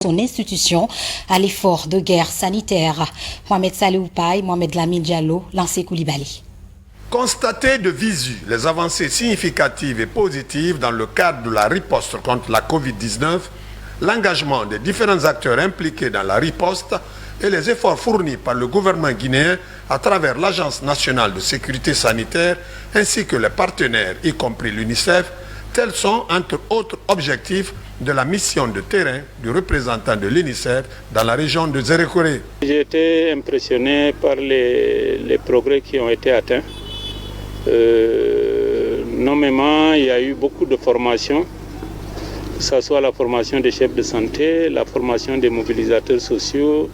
son institution à l'effort de guerre sanitaire. Mohamed Saleh Oupaye, Mohamed Lamine Diallo, Lancé Koulibaly. Constater de visu les avancées significatives et positives dans le cadre de la riposte contre la Covid-19, l'engagement des différents acteurs impliqués dans la riposte et les efforts fournis par le gouvernement guinéen à travers l'Agence nationale de sécurité sanitaire ainsi que les partenaires, y compris l'UNICEF, tels sont entre autres objectifs de la mission de terrain du représentant de l'UNICEF dans la région de Zérékoré. J'ai été impressionné par les progrès qui ont été atteints. Nommément, il y a eu beaucoup de formations, que ce soit la formation des chefs de santé, la formation des mobilisateurs sociaux,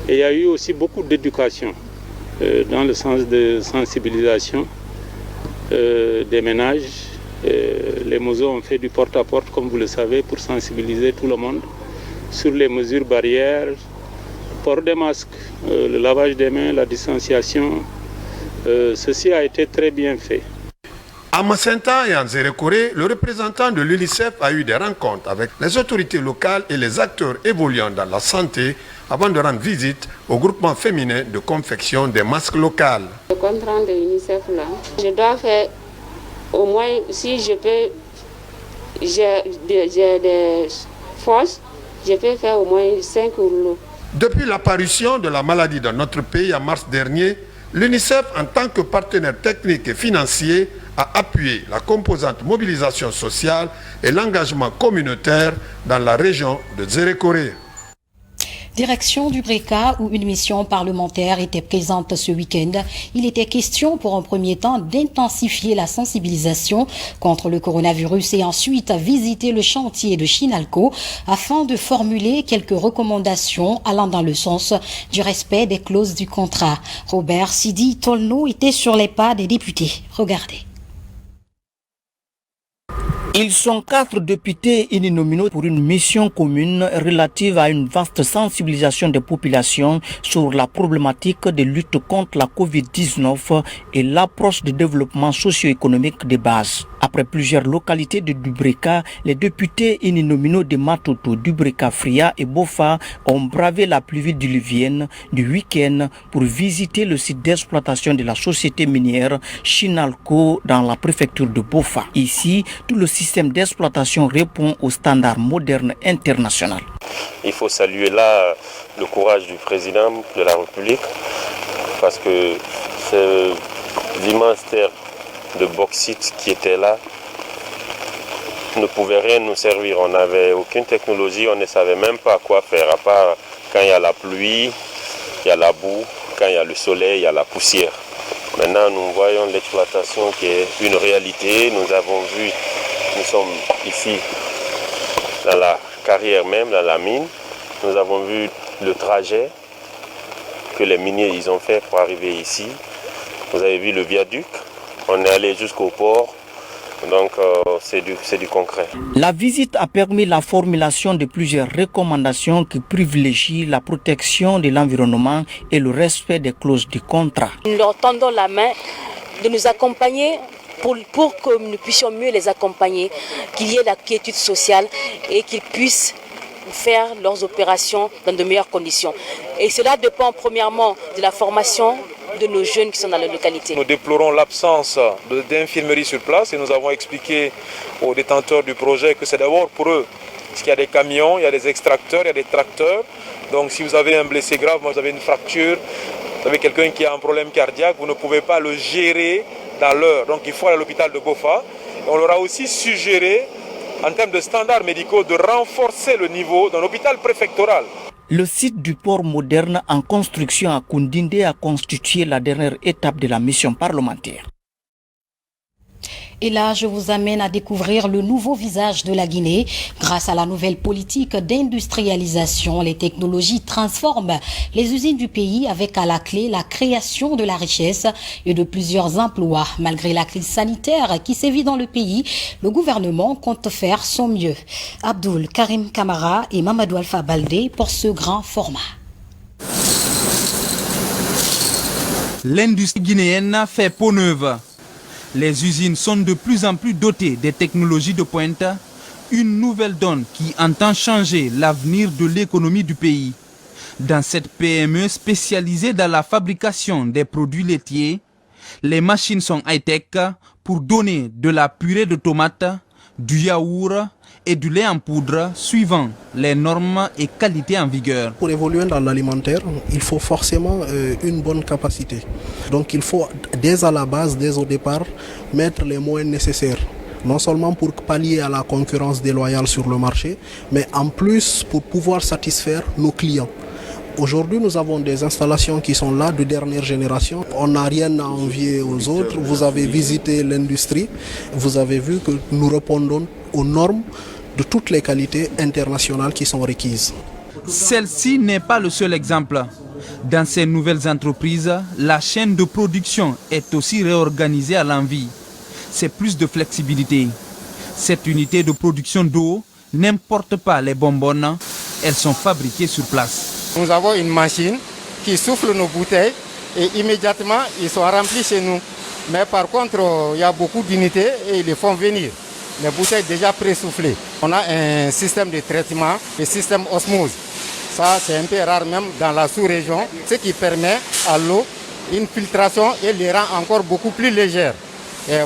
et il y a eu aussi beaucoup d'éducation dans le sens de sensibilisation des ménages. Les museaux ont fait du porte-à-porte, comme vous le savez, pour sensibiliser tout le monde sur les mesures barrières, port des masques, le lavage des mains, la distanciation. Ceci a été très bien fait. À Macenta et en Zérékoré, le représentant de l'UNICEF a eu des rencontres avec les autorités locales et les acteurs évoluant dans la santé avant de rendre visite au groupement féminin de confection des masques locaux. Le compte rendu de l'UNICEF là, je dois faire au moins, si je peux, j'ai des forces, je peux faire au moins 5 rouleaux. Depuis l'apparition de la maladie dans notre pays en mars dernier, l'UNICEF, en tant que partenaire technique et financier, a appuyé la composante mobilisation sociale et l'engagement communautaire dans la région de Zérékoré. Direction du Breka où une mission parlementaire était présente ce week-end. Il était question pour un premier temps d'intensifier la sensibilisation contre le coronavirus et ensuite visiter le chantier de Chinalco afin de formuler quelques recommandations allant dans le sens du respect des clauses du contrat. Robert Sidi Tolno était sur les pas des députés. Regardez. Ils sont 4 députés uninominaux pour une mission commune relative à une vaste sensibilisation des populations sur la problématique de lutte contre la Covid-19 et l'approche du développement socio-économique de base. Après plusieurs localités de Dubreka, les députés uninominaux de Matoto, Dubreka, Fria et Bofa ont bravé la pluie diluvienne du week-end pour visiter le site d'exploitation de la société minière Chinalco dans la préfecture de Bofa. Ici, tout le système d'exploitation répond aux standards modernes internationaux. Il faut saluer là le courage du président de la République parce que c'est l'immense terre de bauxite qui était là ne pouvait rien nous servir. On n'avait aucune technologie, on ne savait même pas quoi faire, à part quand il y a la pluie, il y a la boue, quand il y a le soleil, il y a la poussière. Maintenant, nous voyons l'exploitation qui est une réalité. Nous avons vu, nous sommes ici dans la carrière même, dans la mine. Nous avons vu le trajet que les miniers ils ont fait pour arriver ici. Vous avez vu le viaduc. On est allé jusqu'au port, donc c'est du concret. La visite a permis la formulation de plusieurs recommandations qui privilégient la protection de l'environnement et le respect des clauses du contrat. Nous leur tendons la main de nous accompagner pour que nous puissions mieux les accompagner, qu'il y ait la quiétude sociale et qu'ils puissent faire leurs opérations dans de meilleures conditions. Et cela dépend premièrement de la formation de nos jeunes qui sont dans la localité. Nous déplorons l'absence d'infirmerie sur place et nous avons expliqué aux détenteurs du projet que c'est d'abord pour eux. Parce qu'il y a des camions, il y a des extracteurs, il y a des tracteurs. Donc si vous avez un blessé grave, vous avez une fracture, vous avez quelqu'un qui a un problème cardiaque, vous ne pouvez pas le gérer dans l'heure. Donc il faut aller à l'hôpital de Bofa. Et on leur a aussi suggéré, en termes de standards médicaux, de renforcer le niveau d'un hôpital préfectoral. Le site du port moderne en construction à Koundinde a constitué la dernière étape de la mission parlementaire. Et là, je vous amène à découvrir le nouveau visage de la Guinée. Grâce à la nouvelle politique d'industrialisation, les technologies transforment les usines du pays avec à la clé la création de la richesse et de plusieurs emplois. Malgré la crise sanitaire qui sévit dans le pays, le gouvernement compte faire son mieux. Abdoul Karim Kamara et Mamadou Alpha Baldé pour ce grand format. L'industrie guinéenne fait peau neuve. Les usines sont de plus en plus dotées des technologies de pointe Une nouvelle donne qui entend changer l'avenir de l'économie du pays. Dans cette PME spécialisée dans la fabrication des produits laitiers, les machines sont high-tech pour donner de la purée de tomates, du yaourt et du lait en poudre suivant les normes et qualités en vigueur. Pour évoluer dans l'alimentaire, il faut forcément une bonne capacité. Donc il faut dès à la base, dès au départ, mettre les moyens nécessaires. Non seulement pour pallier à la concurrence déloyale sur le marché, mais en plus pour pouvoir satisfaire nos clients. Aujourd'hui, nous avons des installations qui sont là de dernière génération. On n'a rien à envier aux autres. Vous avez visité l'industrie. Vous avez vu que nous répondons aux normes de toutes les qualités internationales qui sont requises. Celle-ci n'est pas le seul exemple. Dans ces nouvelles entreprises, la chaîne de production est aussi réorganisée à l'envi. C'est plus de flexibilité. Cette unité de production d'eau n'importe pas les bonbonnes, elles sont fabriquées sur place. Nous avons une machine qui souffle nos bouteilles et immédiatement ils sont remplis chez nous. Mais par contre, il y a beaucoup d'unités et ils les font venir. Les bouteilles déjà pré-soufflées. On a un système de traitement, le système osmose. Ça, c'est un peu rare même dans la sous-région, ce qui permet à l'eau une filtration et les rend encore beaucoup plus légères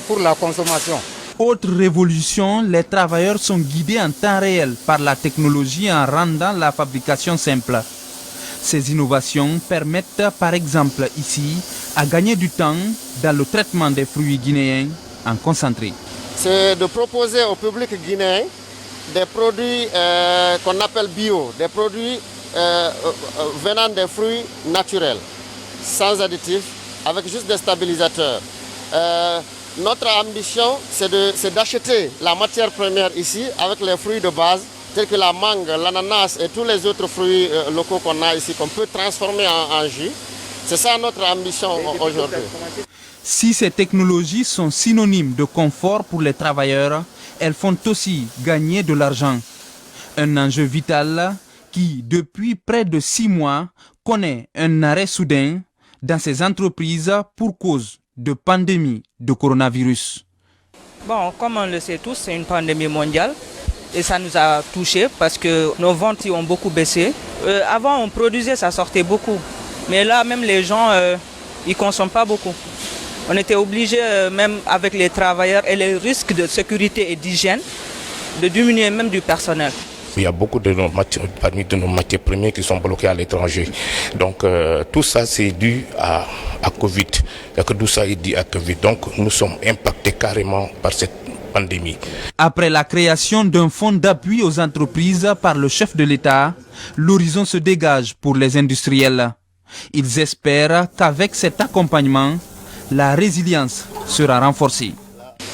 pour la consommation. Autre révolution, les travailleurs sont guidés en temps réel par la technologie en rendant la fabrication simple. Ces innovations permettent par exemple ici à gagner du temps dans le traitement des fruits guinéens en concentré. C'est de proposer au public guinéen des produits qu'on appelle bio, des produits venant des fruits naturels, sans additifs, avec juste des stabilisateurs. Notre ambition, c'est d'acheter la matière première ici avec les fruits de base, tels que la mangue, l'ananas et tous les autres fruits locaux qu'on a ici, qu'on peut transformer en jus. C'est ça notre ambition aujourd'hui. Si ces technologies sont synonymes de confort pour les travailleurs, elles font aussi gagner de l'argent. Un enjeu vital qui, depuis près de 6 mois, connaît un arrêt soudain dans ces entreprises pour cause de pandémie de coronavirus. Bon, comme on le sait tous, c'est une pandémie mondiale et ça nous a touchés parce que nos ventes ont beaucoup baissé. Avant, on produisait, ça sortait beaucoup. Mais là, même les gens, ils ne consomment pas beaucoup. On était obligé, même avec les travailleurs et les risques de sécurité et d'hygiène, de diminuer même du personnel. Il y a beaucoup de nos matières premières qui sont bloquées à l'étranger. Donc tout ça c'est dû à Covid. Tout ça est dû à Covid. Donc nous sommes impactés carrément par cette pandémie. Après la création d'un fonds d'appui aux entreprises par le chef de l'État, l'horizon se dégage pour les industriels. Ils espèrent qu'avec cet accompagnement, la résilience sera renforcée.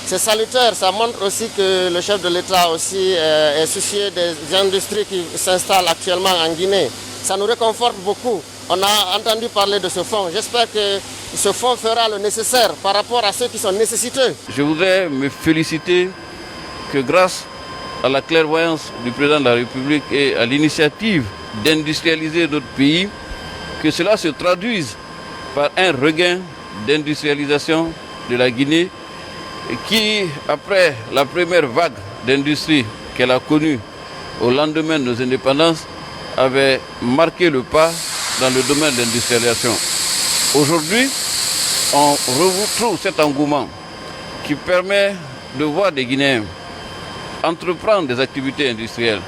C'est salutaire, ça montre aussi que le chef de l'État aussi est soucieux des industries qui s'installent actuellement en Guinée. Ça nous réconforte beaucoup. On a entendu parler de ce fonds. J'espère que ce fonds fera le nécessaire par rapport à ceux qui sont nécessiteux. Je voudrais me féliciter que grâce à la clairvoyance du président de la République et à l'initiative d'industrialiser notre pays, que cela se traduise par un regain d'industrialisation de la Guinée qui, après la première vague d'industrie qu'elle a connue au lendemain de nos indépendances, avait marqué le pas dans le domaine de l'industrialisation. Aujourd'hui, on retrouve cet engouement qui permet de voir des Guinéens entreprendre des activités industrielles,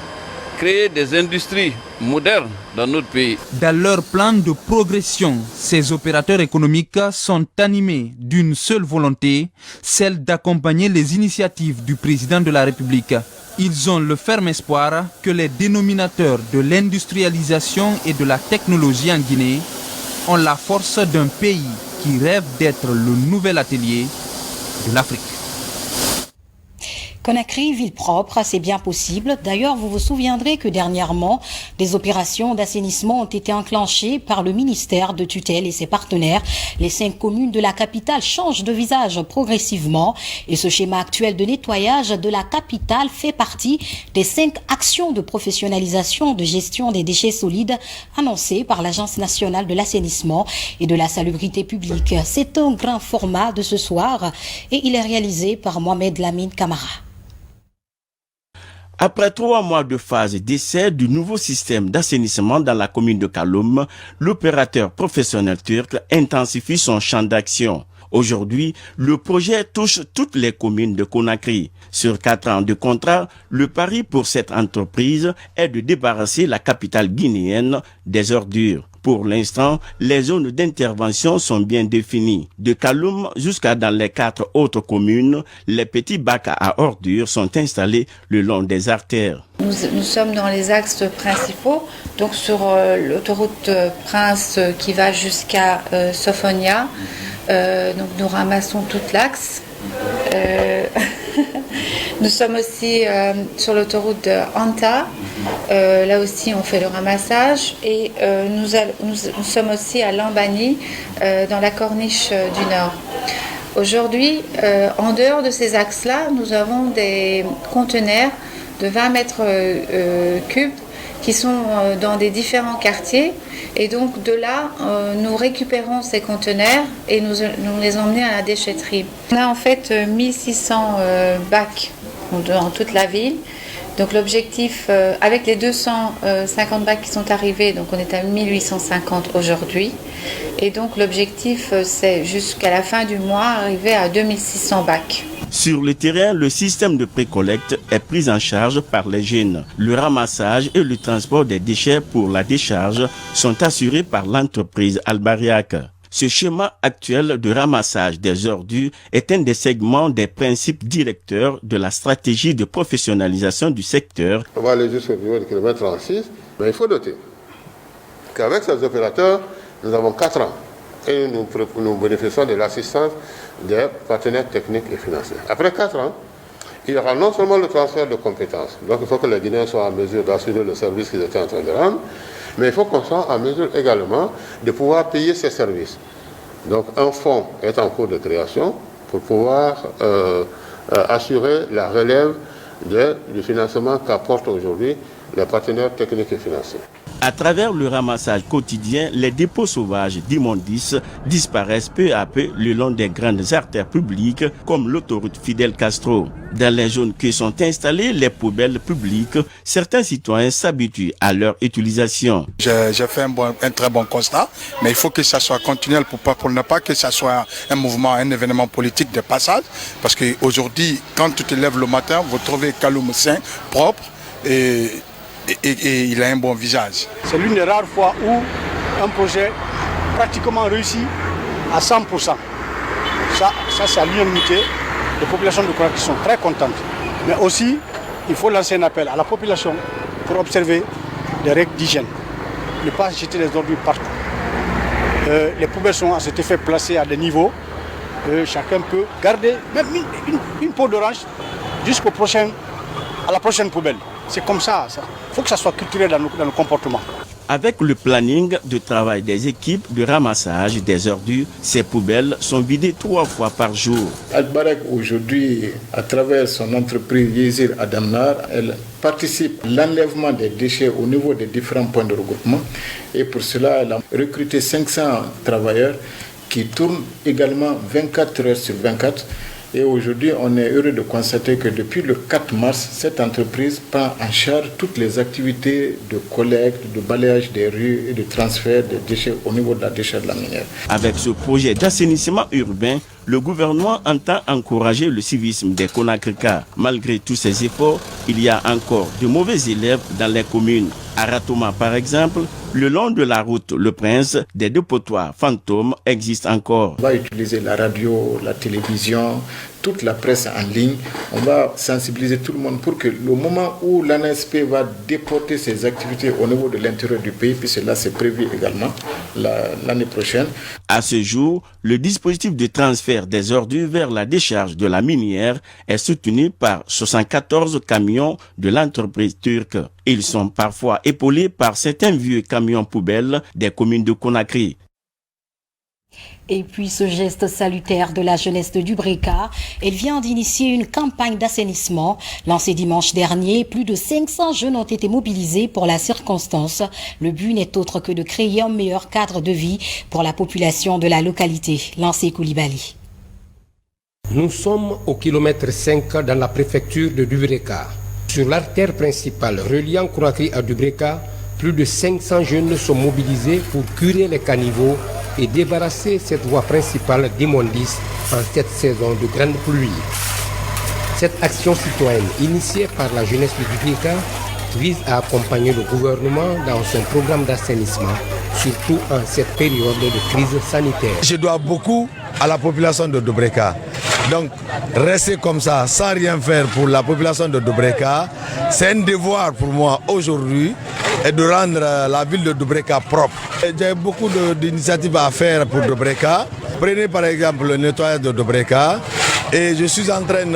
créer des industries modernes dans notre pays. Dans leur plan de progression, ces opérateurs économiques sont animés d'une seule volonté, celle d'accompagner les initiatives du président de la République. Ils ont le ferme espoir que les dénominateurs de l'industrialisation et de la technologie en Guinée ont la force d'un pays qui rêve d'être le nouvel atelier de l'Afrique. Conakry, ville propre, c'est bien possible. D'ailleurs, vous vous souviendrez que dernièrement, des opérations d'assainissement ont été enclenchées par le ministère de tutelle et ses partenaires. Les 5 communes de la capitale changent de visage progressivement et ce schéma actuel de nettoyage de la capitale fait partie des 5 actions de professionnalisation de gestion des déchets solides annoncées par l'Agence nationale de l'assainissement et de la salubrité publique. C'est un grand format de ce soir et il est réalisé par Mohamed Lamine Camara. Après 3 mois de phase d'essai du nouveau système d'assainissement dans la commune de Kaloum, l'opérateur professionnel turc intensifie son champ d'action. Aujourd'hui, le projet touche toutes les communes de Conakry. Sur 4 ans de contrat, le pari pour cette entreprise est de débarrasser la capitale guinéenne des ordures. Pour l'instant, les zones d'intervention sont bien définies. De Kaloum jusqu'à dans les 4 autres communes, les petits bacs à ordures sont installés le long des artères. Nous sommes dans les axes principaux, donc sur l'autoroute Prince qui va jusqu'à Sophonia. Donc nous ramassons tout l'axe. Nous sommes aussi sur l'autoroute de Anta. Là aussi, on fait le ramassage. Et nous sommes aussi à Lambani, dans la corniche du Nord. Aujourd'hui, en dehors de ces axes-là, nous avons des conteneurs de 20 mètres cubes qui sont dans des différents quartiers. Et donc de là, nous récupérons ces conteneurs et nous les emmenons à la déchetterie. On a en fait 1600 bacs dans toute la ville. Donc l'objectif, avec les 250 bacs qui sont arrivés, donc on est à 1850 aujourd'hui. Et donc l'objectif, c'est jusqu'à la fin du mois, arriver à 2600 bacs. Sur le terrain, le système de précollecte est pris en charge par les jeunes. Le ramassage et le transport des déchets pour la décharge sont assurés par l'entreprise Albariac. Ce schéma actuel de ramassage des ordures est un des segments des principes directeurs de la stratégie de professionnalisation du secteur. On va aller jusqu'au niveau du kilomètre 36, mais il faut noter qu'avec ces opérateurs, nous avons 4 ans et nous bénéficions de l'assistance des partenaires techniques et financiers. Après 4 ans, il y aura non seulement le transfert de compétences, donc il faut que les Guinéens soient en mesure d'assurer le service qu'ils étaient en train de rendre, mais il faut qu'on soit en mesure également de pouvoir payer ces services. Donc un fonds est en cours de création pour pouvoir assurer la relève du financement qu'apportent aujourd'hui les partenaires techniques et financiers. À travers le ramassage quotidien, les dépôts sauvages d'immondices disparaissent peu à peu le long des grandes artères publiques comme l'autoroute Fidel Castro. Dans les zones qui sont installées les poubelles publiques, certains citoyens s'habituent à leur utilisation. J'ai fait un très bon constat, mais il faut que ça soit continuel pour ne pas que ça soit un mouvement, un événement politique de passage. Parce qu'aujourd'hui, quand tu te lèves le matin, vous trouvez Kaloum sain, propre et il a un bon visage. C'est l'une des rares fois où un projet pratiquement réussi à 100%. Ça c'est à l'unanimité. Les populations de Conakry sont très contentes. Mais aussi, il faut lancer un appel à la population pour observer les règles d'hygiène. Ne pas jeter les ordures partout. Les poubelles sont à cet effet placées à des niveaux. Chacun peut garder même une peau d'orange à la prochaine poubelle. C'est comme ça. Il faut que ça soit culturel dans nos comportements. Avec le planning de travail des équipes de ramassage des ordures, ces poubelles sont vidées 3 fois par jour. Albariac aujourd'hui, à travers son entreprise Yezir Adamnar, elle participe à l'enlèvement des déchets au niveau des différents points de regroupement. Et pour cela, elle a recruté 500 travailleurs qui tournent également 24 heures sur 24. Et aujourd'hui, on est heureux de constater que depuis le 4 mars, cette entreprise prend en charge toutes les activités de collecte, de balayage des rues et de transfert des déchets au niveau de la décharge de la minière. Avec ce projet d'assainissement urbain, le gouvernement entend encourager le civisme des Conakrykas. Malgré tous ces efforts, il y a encore de mauvais élèves dans les communes. À Ratouma, par exemple, le long de la route Le Prince, des dépotoirs fantômes existent encore. On va utiliser la radio, la télévision, toute la presse en ligne. On va sensibiliser tout le monde pour que le moment où l'ANSP va déporter ses activités au niveau de l'intérieur du pays, puisque là c'est prévu également l'année prochaine. À ce jour, le dispositif de transfert des ordures vers la décharge de la minière est soutenu par 74 camions de l'entreprise turque. Ils sont parfois épaulés par certains vieux camions poubelles des communes de Conakry. Et puis ce geste salutaire de la jeunesse de Dubreka, elle vient d'initier une campagne d'assainissement. Lancée dimanche dernier, plus de 500 jeunes ont été mobilisés pour la circonstance. Le but n'est autre que de créer un meilleur cadre de vie pour la population de la localité. Lancé Koulibaly. Nous sommes au kilomètre 5 dans la préfecture de Dubreka. Sur l'artère principale reliant Conakry à Dubreka, plus de 500 jeunes sont mobilisés pour curer les caniveaux et débarrasser cette voie principale d'immondices en cette saison de grande pluie. Cette action citoyenne initiée par la jeunesse de Dubreka vise à accompagner le gouvernement dans son programme d'assainissement, surtout en cette période de crise sanitaire. Je dois beaucoup à la population de Dubreka. Donc, rester comme ça, sans rien faire pour la population de Dubreka, c'est un devoir pour moi aujourd'hui et de rendre la ville de Dubreka propre. J'ai beaucoup d'initiatives à faire pour Dubreka. Prenez par exemple le nettoyage de Dubreka et je suis en train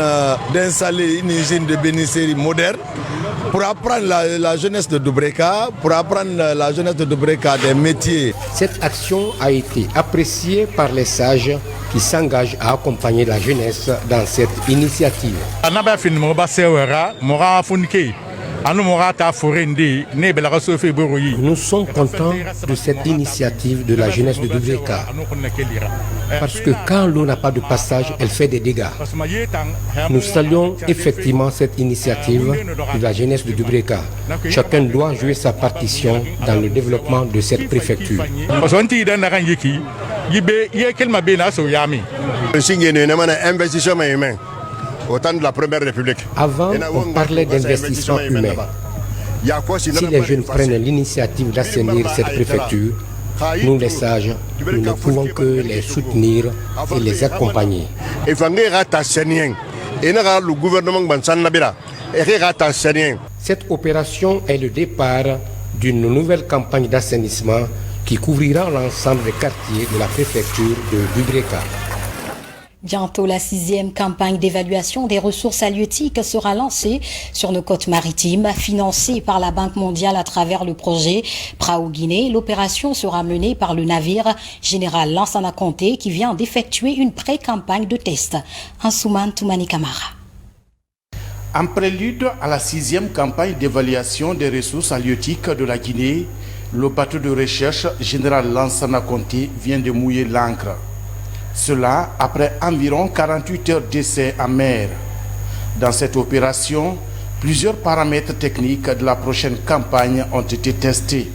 d'installer une usine de bénisserie moderne pour apprendre la jeunesse de Dubreka, des métiers. Cette action a été appréciée par les sages qui s'engagent à accompagner la jeunesse dans cette initiative. Nous sommes contents de cette initiative de la jeunesse de Dubreka parce que quand l'eau n'a pas de passage, elle fait des dégâts. Nous saluons effectivement cette initiative de la jeunesse de Dubreka. Chacun doit jouer sa partition dans le développement de cette préfecture. Au temps de la Première République. Avant, on parlait d'investissement humain. Si les jeunes prennent l'initiative d'assainir cette préfecture, nous les sages, nous ne pouvons que les soutenir et les accompagner. Cette opération est le départ d'une nouvelle campagne d'assainissement qui couvrira l'ensemble des quartiers de la préfecture de Dubreka. Bientôt, la 6e campagne d'évaluation des ressources halieutiques sera lancée sur nos côtes maritimes, financée par la Banque mondiale à travers le projet Prao-Guinée. L'opération sera menée par le navire Général Lansana Conté qui vient d'effectuer une pré-campagne de test. Ansouman Toumani Kamara. En prélude à la 6e campagne d'évaluation des ressources halieutiques de la Guinée, le bateau de recherche Général Lansana Conté vient de mouiller l'ancre. Cela après environ 48 heures d'essai en mer. Dans cette opération, plusieurs paramètres techniques de la prochaine campagne ont été testés.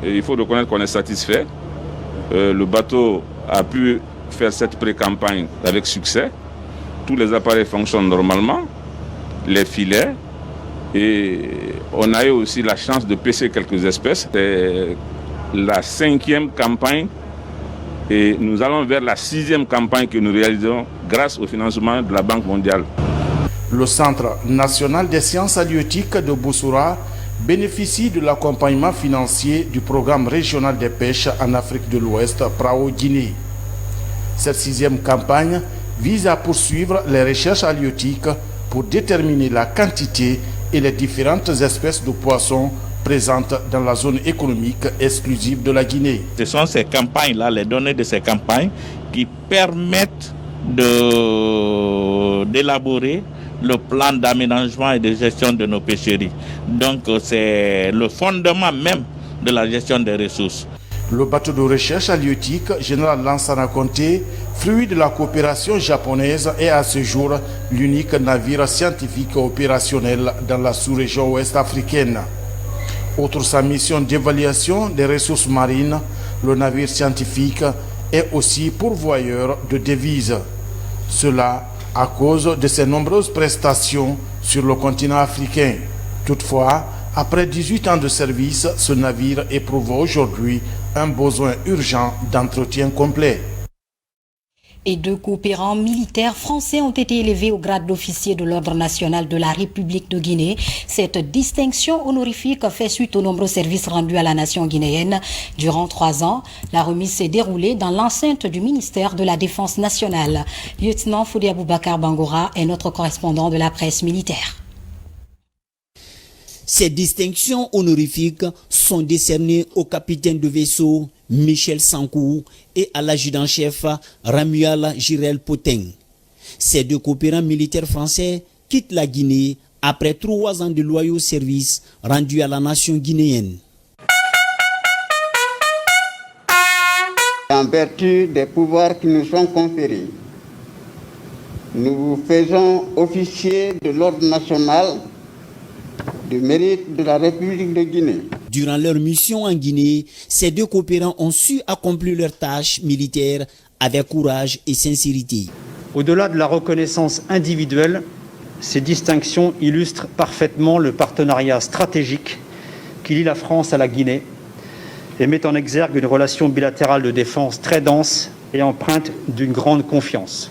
Il faut reconnaître qu'on est satisfait. Le bateau a pu faire cette pré-campagne avec succès. Tous les appareils fonctionnent normalement, les filets, et on a eu aussi la chance de pêcher quelques espèces. C'est la 5e campagne. Et nous allons vers la 6e campagne que nous réalisons grâce au financement de la Banque mondiale. Le Centre national des sciences halieutiques de Boussoura bénéficie de l'accompagnement financier du programme régional des pêches en Afrique de l'Ouest, Prao-Guinée. Cette 6e campagne vise à poursuivre les recherches halieutiques pour déterminer la quantité et les différentes espèces de poissons présentes dans la zone économique exclusive de la Guinée. Ce sont ces campagnes-là, les données de ces campagnes, qui permettent d'élaborer le plan d'aménagement et de gestion de nos pêcheries. Donc c'est le fondement même de la gestion des ressources. Le bateau de recherche halieutique Général Lansana Conté, fruit de la coopération japonaise, est à ce jour l'unique navire scientifique opérationnel dans la sous-région ouest africaine. Outre sa mission d'évaluation des ressources marines, le navire scientifique est aussi pourvoyeur de devises. Cela à cause de ses nombreuses prestations sur le continent africain. Toutefois, après 18 ans de service, ce navire éprouve aujourd'hui un besoin urgent d'entretien complet. Et 2 coopérants militaires français ont été élevés au grade d'officier de l'Ordre national de la République de Guinée. Cette distinction honorifique fait suite aux nombreux services rendus à la nation guinéenne durant 3 ans. La remise s'est déroulée dans l'enceinte du ministère de la Défense nationale. Lieutenant Foudi Aboubakar Bangora est notre correspondant de la presse militaire. Ces distinctions honorifiques sont décernées au capitaine de vaisseau Michel Sankou et à l'adjudant-chef Ramual Jirel Potin. Ces 2 coopérants militaires français quittent la Guinée après 3 ans de loyaux services rendus à la nation guinéenne. En vertu des pouvoirs qui nous sont conférés, nous vous faisons officier de l'ordre national du mérite de la République de Guinée. Durant leur mission en Guinée, ces deux coopérants ont su accomplir leurs tâches militaires avec courage et sincérité. Au-delà de la reconnaissance individuelle, ces distinctions illustrent parfaitement le partenariat stratégique qui lie la France à la Guinée et met en exergue une relation bilatérale de défense très dense et empreinte d'une grande confiance.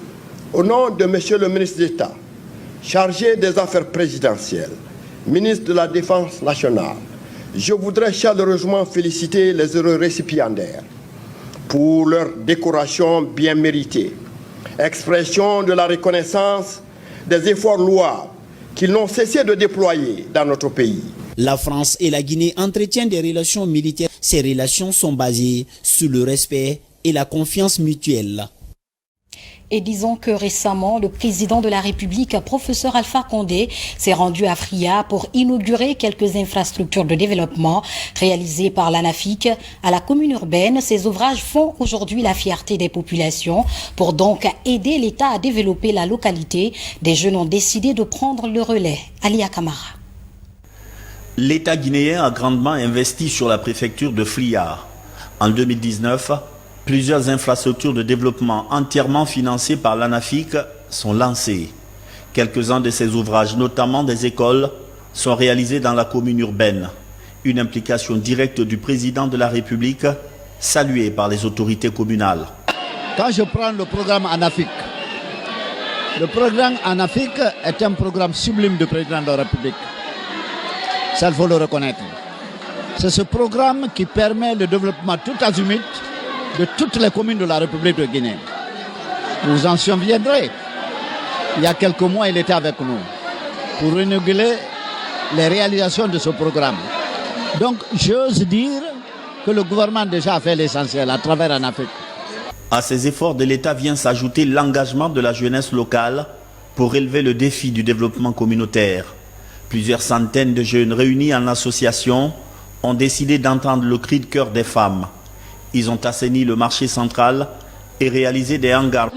Au nom de Monsieur le ministre d'État, chargé des affaires présidentielles, ministre de la Défense nationale, je voudrais chaleureusement féliciter les heureux récipiendaires pour leur décoration bien méritée, expression de la reconnaissance des efforts louables qu'ils n'ont cessé de déployer dans notre pays. La France et la Guinée entretiennent des relations militaires. Ces relations sont basées sur le respect et la confiance mutuelle. Et disons que récemment, le président de la République, professeur Alpha Condé, s'est rendu à Fria pour inaugurer quelques infrastructures de développement réalisées par l'ANAFIC à la commune urbaine. Ces ouvrages font aujourd'hui la fierté des populations. Pour donc aider l'État à développer la localité, des jeunes ont décidé de prendre le relais. Alia Kamara. L'État guinéen a grandement investi sur la préfecture de Fria. En 2019, plusieurs infrastructures de développement entièrement financées par l'ANAFIC sont lancées. Quelques-uns de ces ouvrages, notamment des écoles, sont réalisés dans la commune urbaine. Une implication directe du président de la République, saluée par les autorités communales. Quand je prends le programme ANAFIC est un programme sublime du président de la République. Ça, il faut le reconnaître. C'est ce programme qui permet le développement tout azimut de toutes les communes de la République de Guinée. Vous en souviendrez, il y a quelques mois, il était avec nous pour renouveler les réalisations de ce programme. Donc, j'ose dire que le gouvernement déjà a fait l'essentiel à travers ANAFIC. À ces efforts de l'État vient s'ajouter l'engagement de la jeunesse locale pour relever le défi du développement communautaire. Plusieurs centaines de jeunes réunis en association ont décidé d'entendre le cri de cœur des femmes. Ils ont assaini le marché central et réalisé des hangars.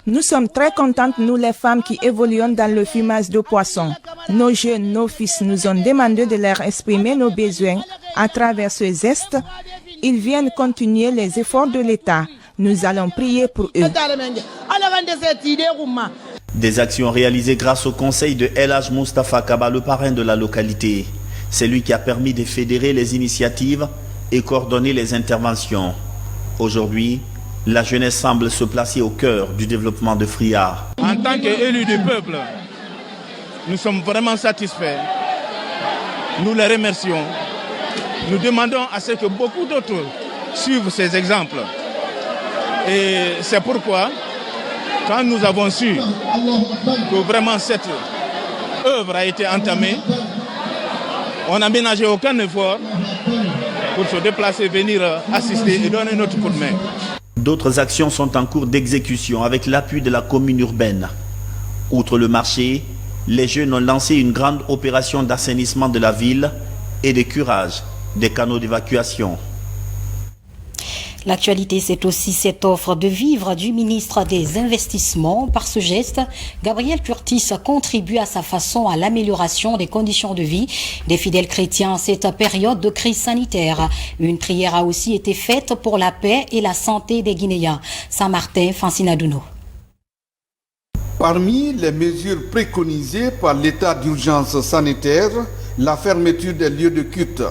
Nous sommes très contentes, nous les femmes qui évoluons dans le fumage de poissons. Nos jeunes, nos fils nous ont demandé de leur exprimer nos besoins. À travers ce geste, ils viennent continuer les efforts de l'État. Nous allons prier pour eux. Des actions réalisées grâce au conseil de El Hadj Moustapha Kaba, le parrain de la localité. C'est lui qui a permis de fédérer les initiatives et coordonner les interventions. Aujourd'hui, la jeunesse semble se placer au cœur du développement de Fria. En tant qu'élus du peuple, nous sommes vraiment satisfaits. Nous les remercions. Nous demandons à ce que beaucoup d'autres suivent ces exemples. Et c'est pourquoi, quand nous avons su que vraiment cette œuvre a été entamée, on n'a ménagé aucun effort pour se déplacer, venir assister et donner notre coup de main. D'autres actions sont en cours d'exécution avec l'appui de la commune urbaine. Outre le marché, les jeunes ont lancé une grande opération d'assainissement de la ville et de curage des canaux d'évacuation. L'actualité, c'est aussi cette offre de vivre du ministre des Investissements. Par ce geste, Gabriel Curtis contribue à sa façon à l'amélioration des conditions de vie des fidèles chrétiens en cette période de crise sanitaire. Une prière a aussi été faite pour la paix et la santé des Guinéens. Saint-Martin, Francine Douno. Parmi les mesures préconisées par l'état d'urgence sanitaire, la fermeture des lieux de culte.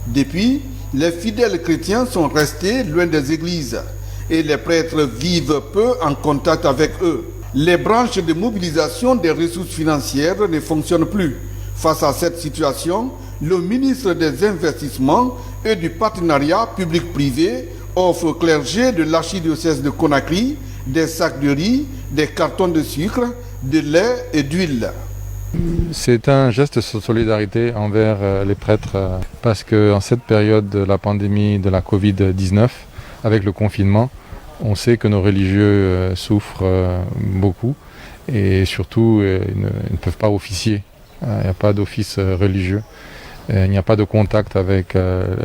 Depuis, les fidèles chrétiens sont restés loin des églises et les prêtres vivent peu en contact avec eux. Les branches de mobilisation des ressources financières ne fonctionnent plus. Face à cette situation, le ministre des Investissements et du Partenariat public-privé offre au clergé de l'archidiocèse de Conakry des sacs de riz, des cartons de sucre, de lait et d'huile. C'est un geste de solidarité envers les prêtres parce qu'en cette période de la pandémie de la Covid-19, avec le confinement, on sait que nos religieux souffrent beaucoup et surtout ils ne peuvent pas officier. Il n'y a pas d'office religieux, il n'y a pas de contact avec,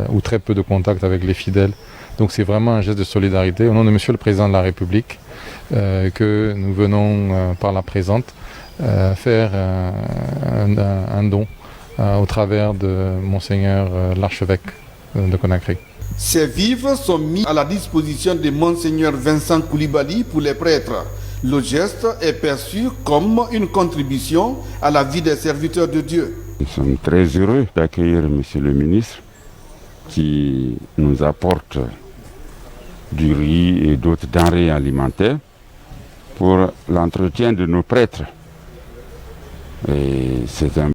ou très peu de contact avec les fidèles. Donc c'est vraiment un geste de solidarité au nom de Monsieur le Président de la République que nous venons par la présente faire un don au travers de Monseigneur l'archevêque de Conakry. Ces vivres sont mis à la disposition de Monseigneur Vincent Koulibaly pour les prêtres. Le geste est perçu comme une contribution à la vie des serviteurs de Dieu. Nous sommes très heureux d'accueillir Monsieur le ministre qui nous apporte du riz et d'autres denrées alimentaires pour l'entretien de nos prêtres. Et c'est un